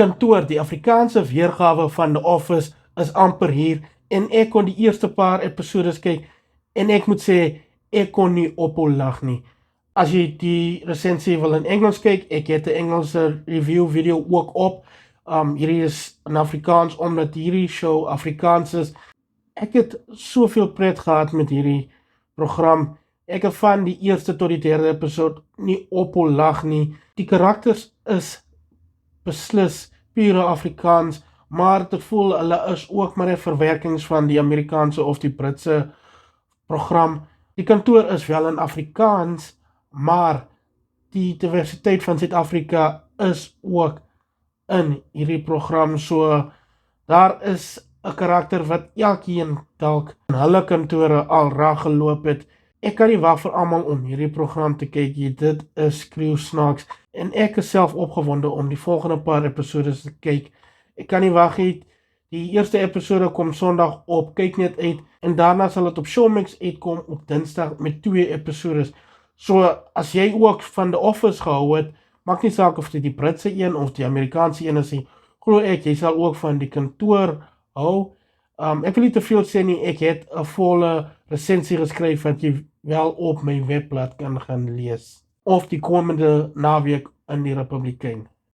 kantoor, die Afrikaanse weergawe van The Office is amper hier en ek kon die eerste paar episodes kyk en ek moet sê, ek kon nie ophou lag nie. As jy die recensie wil in Engels kyk, ek het 'n Engelse review video ook op. Hierdie is in Afrikaans omdat hierdie show Afrikaans is. Ek het soveel pret gehad met hierdie program. Ek het van die eerste tot die derde episode nie ophou lag nie. Die karakters is beslis pure Afrikaans, maar dit voel hulle is ook maar 'n verwerkings van die Amerikaanse of die Britse program. Die kantoor is wel in Afrikaans, maar die diversiteit van Suid-Afrika is ook in hierdie program. So daar is 'n karakter wat elkeen dalk in hulle kantore al raak geloop het. Ek kan nie wag vir almal om hierdie program te kyk. Dit is skreeusnaaks en ek is self opgewonde om die volgende paar episodes te kyk. Ek kan nie wag nie. Die eerste episode kom Sondag op, kyk net uit en daarna sal dit op Showmax uitkom op Dinsdag met 2 episodes. So as jy ook van The Office gehou het, maak nie saak of dit die Britse een of die Amerikaanse een is nie, glo ek, jy sal ook van die kantoor hou. Ek wil nie te veel sê nie, ek het 'n volle resensie geskryf wat jy wel op my webblad kan gaan lees. Of die komende naweek in die Republikein.